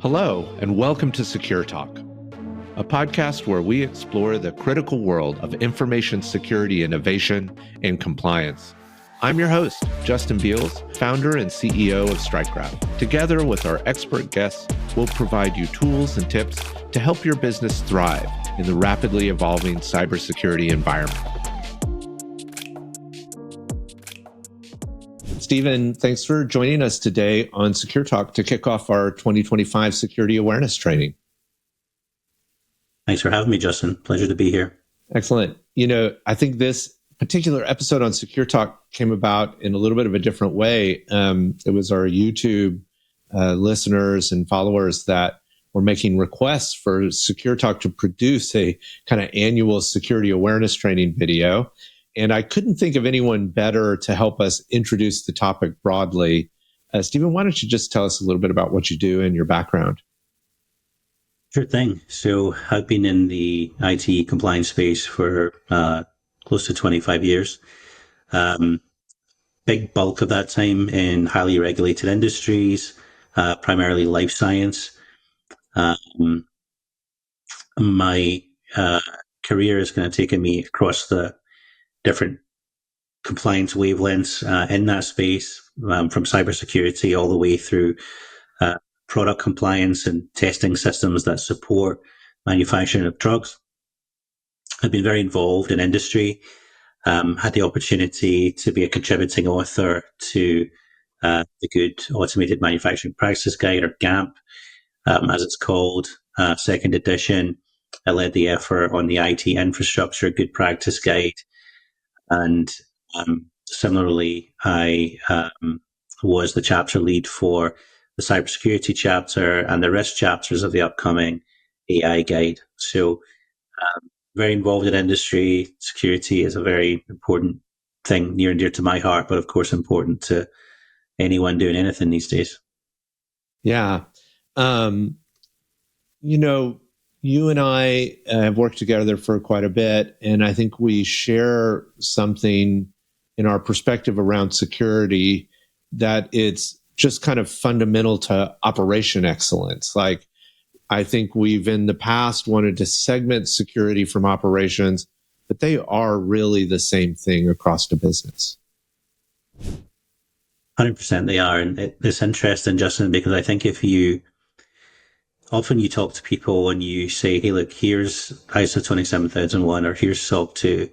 Hello, and welcome to Secure Talk, a podcast where we explore the critical world of information security innovation and compliance. I'm your host, Justin Beals, founder and CEO of StrikeGraph. Together with our expert guests, we'll provide you tools and tips to help your business thrive in the rapidly evolving cybersecurity environment. Stephen, thanks for joining us today on Secure Talk to kick off our 2025 Security Awareness Training. Thanks for having me, Justin. Pleasure to be here. Excellent. I think this particular episode on Secure Talk came about in a little bit of a different way. It was our YouTube listeners and followers that were making requests for Secure Talk to produce a kind of annual security awareness training video. And I couldn't think of anyone better to help us introduce the topic broadly. Stephen, why don't you just tell us a little bit about what you do and your background? Sure thing. So I've been in the IT compliance space for close to 25 years. Big bulk of that time in highly regulated industries, primarily life science. My career is kind of taken me across the different compliance wavelengths in that space, from cybersecurity all the way through product compliance and testing systems that support manufacturing of drugs. I've been very involved in industry, had the opportunity to be a contributing author to the Good Automated Manufacturing Practices Guide, or GAMP, as it's called, second edition. I led the effort on the IT Infrastructure Good Practice Guide. And similarly, I was the chapter lead for the cybersecurity chapter and the risk chapters of the upcoming AI guide. So very involved in industry. Security is a very important thing, near and dear to my heart, but of course important to anyone doing anything these days. Yeah. You and I have worked together for quite a bit, and I think we share something in our perspective around security that it's just kind of fundamental to operation excellence. Like, I think we've in the past wanted to segment security from operations, but they are really the same thing across the business. 100% they are. And it's interesting, Justin, because I think often you talk to people and you say, hey, look, here's ISO 27001 or here's SOC 2,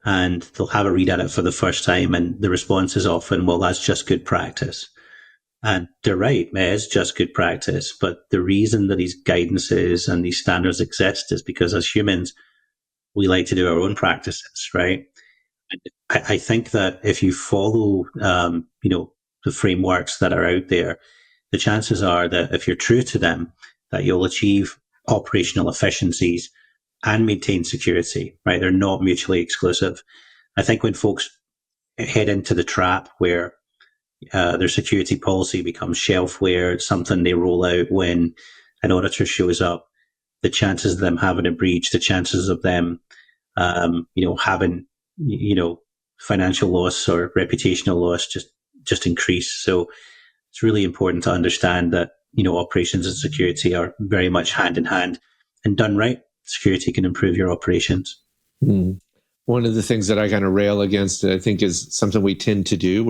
and they'll have a read at it for the first time. And the response is often, well, that's just good practice. And they're right, it is just good practice. But the reason that these guidances and these standards exist is because as humans, we like to do our own practices, right? And I think that if you follow, the frameworks that are out there, the chances are that if you're true to them, that you'll achieve operational efficiencies and maintain security, right? They're not mutually exclusive. I think when folks head into the trap where their security policy becomes shelfware, it's something they roll out when an auditor shows up, the chances of them having a breach, the chances of them, having, financial loss or reputational loss just increase. So it's really important to understand that operations and security are very much hand in hand, and done right, security can improve your operations. One of the things that I kind of rail against, I think, is something we tend to do.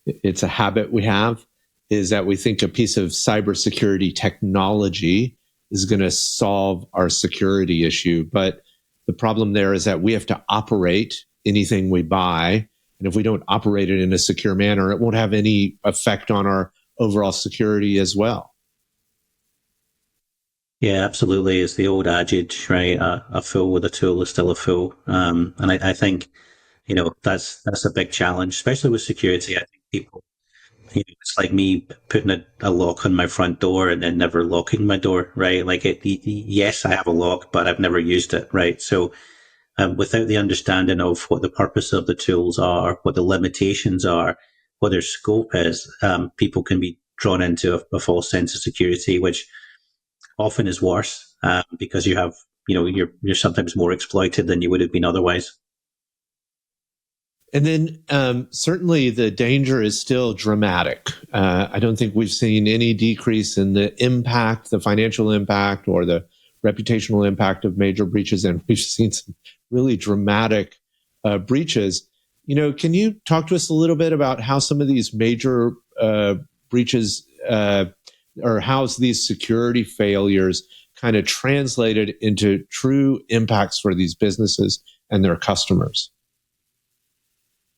It's a habit we have, is that we think a piece of cybersecurity technology is going to solve our security issue. But the problem there is that we have to operate anything we buy. And if we don't operate it in a secure manner, it won't have any effect on our overall security as well. Yeah, absolutely. It's the old adage, right? A fool with a tool is still a fool. And I think, that's a big challenge, especially with security. I think people, it's like me putting a lock on my front door and then never locking my door, right? Like yes, I have a lock, but I've never used it, right? So without the understanding of what the purpose of the tools are, what the limitations are, what their scope is, people can be drawn into a false sense of security, which often is worse because you have, you're sometimes more exploited than you would have been otherwise. And then certainly the danger is still dramatic. I don't think we've seen any decrease in the impact, the financial impact, or the reputational impact of major breaches, and we've seen some really dramatic breaches. Can you talk to us a little bit about how some of these major breaches or how these security failures kind of translated into true impacts for these businesses and their customers?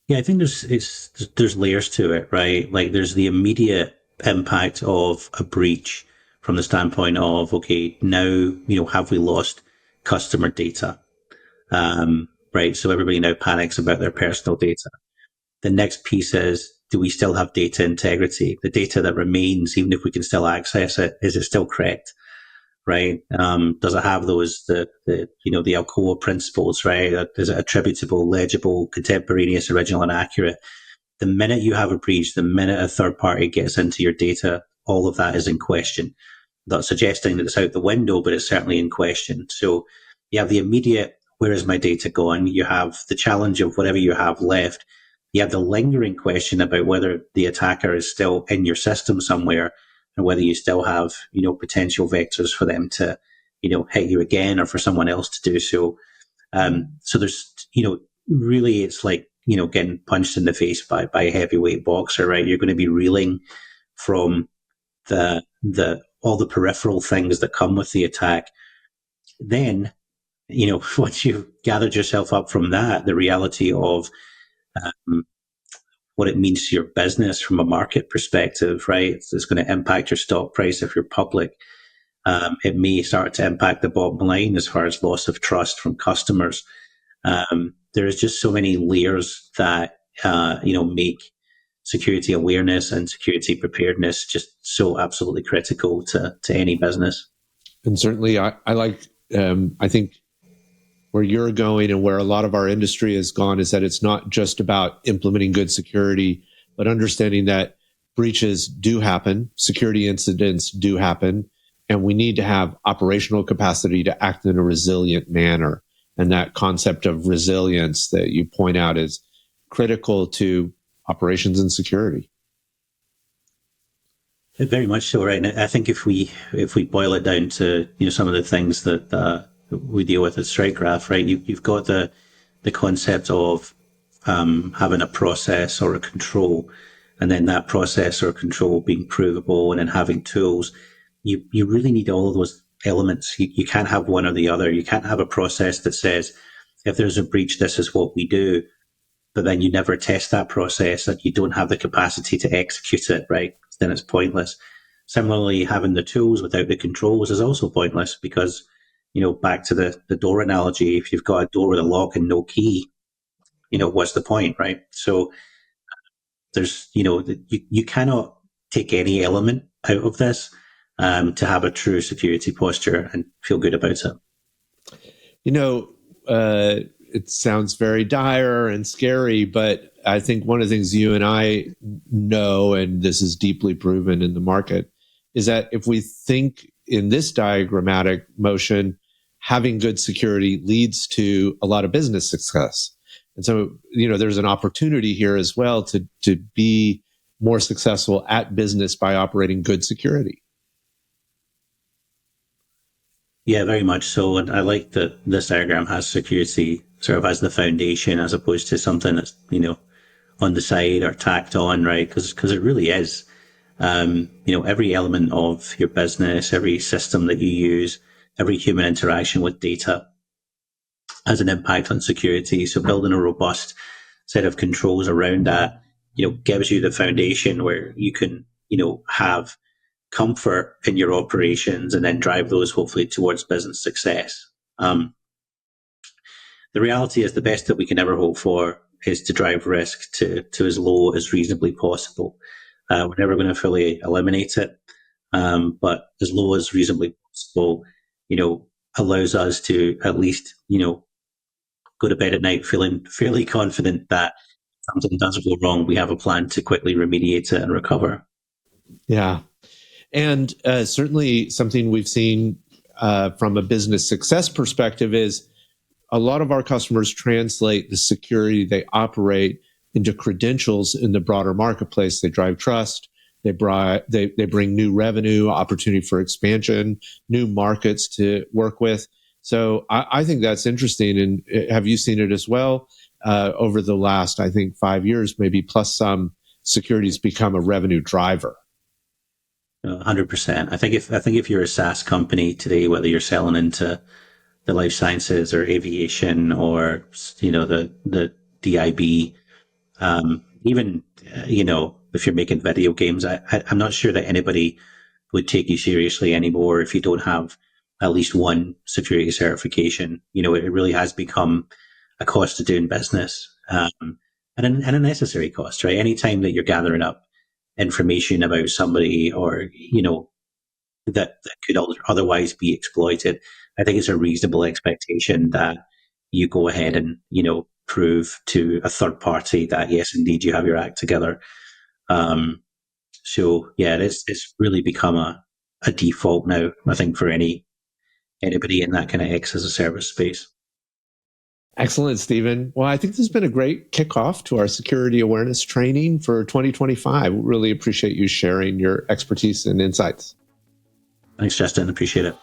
Yeah, I think there's layers to it, right? Like there's the immediate impact of a breach from the standpoint of, okay, now, have we lost customer data? Right. So everybody now panics about their personal data. The next piece is, do we still have data integrity? The data that remains, even if we can still access it, is it still correct? Right? Does it have the Alcoa principles, right? Is it attributable, legible, contemporaneous, original, and accurate? The minute you have a breach, the minute a third party gets into your data, all of that is in question. Not suggesting that it's out the window, but it's certainly in question. So you have the immediate, where is my data going? You have the challenge of whatever you have left. You have the lingering question about whether the attacker is still in your system somewhere and whether you still have, potential vectors for them to, hit you again or for someone else to do so. So there's, really it's like, getting punched in the face by a heavyweight boxer, right? You're going to be reeling from the all the peripheral things that come with the attack. Then, once you've gathered yourself up from that, the reality of what it means to your business from a market perspective, right? It's going to impact your stock price if you're public. It may start to impact the bottom line as far as loss of trust from customers. There is just so many layers that make security awareness and security preparedness just so absolutely critical to any business. And certainly, I think where you're going and where a lot of our industry has gone is that it's not just about implementing good security, but understanding that breaches do happen, security incidents do happen, and we need to have operational capacity to act in a resilient manner. And that concept of resilience that you point out is critical to operations and security. Very much so, right? And I think if we boil it down to some of the things that we deal with at StrikeGraph, right? You've got the concept of having a process or a control, and then that process or control being provable, and then having tools. You really need all of those elements. You can't have one or the other. You can't have a process that says, if there's a breach, this is what we do, but then you never test that process and you don't have the capacity to execute it, right? Then it's pointless. Similarly, having the tools without the controls is also pointless because, back to the door analogy, if you've got a door with a lock and no key, what's the point, right? So there's, you cannot take any element out of this to have a true security posture and feel good about it. It sounds very dire and scary, but I think one of the things you and I know, and this is deeply proven in the market, is that if we think in this diagrammatic motion, having good security leads to a lot of business success. And so, there's an opportunity here as well to be more successful at business by operating good security. Yeah, very much so. And I like that this diagram has security sort of as the foundation as opposed to something that's, on the side or tacked on, right? Because it really is. Every element of your business, every system that you use, every human interaction with data has an impact on security. So building a robust set of controls around that, gives you the foundation where you can, have comfort in your operations and then drive those hopefully towards business success. The reality is the best that we can ever hope for is to drive risk to as low as reasonably possible. We're never going to fully eliminate it, but as low as reasonably possible, allows us to at least, go to bed at night feeling fairly confident that if something does go wrong, we have a plan to quickly remediate it and recover. Yeah. And certainly something we've seen from a business success perspective is a lot of our customers translate the security they operate into credentials in the broader marketplace. They drive trust. They bring new revenue, opportunity for expansion, new markets to work with. So I think that's interesting. And have you seen it as well? Over the last, I think, 5 years, maybe plus some, security's become a revenue driver. 100%. I think if you're a SaaS company today, whether you're selling into the life sciences or aviation or the DIB, even if you're making video games, I'm not sure that anybody would take you seriously anymore if you don't have at least one security certification. It really has become a cost of doing business, and a necessary cost, right? Anytime that you're gathering up information about somebody, or that could otherwise be exploited, I think it's a reasonable expectation that you go ahead and prove to a third party that yes, indeed, you have your act together. So yeah, it's really become a default now, I think, for anybody in that kind of X as a service space. Excellent, Stephen. Well, I think this has been a great kickoff to our security awareness training for 2025. Really appreciate you sharing your expertise and insights. Thanks, Justin. Appreciate it.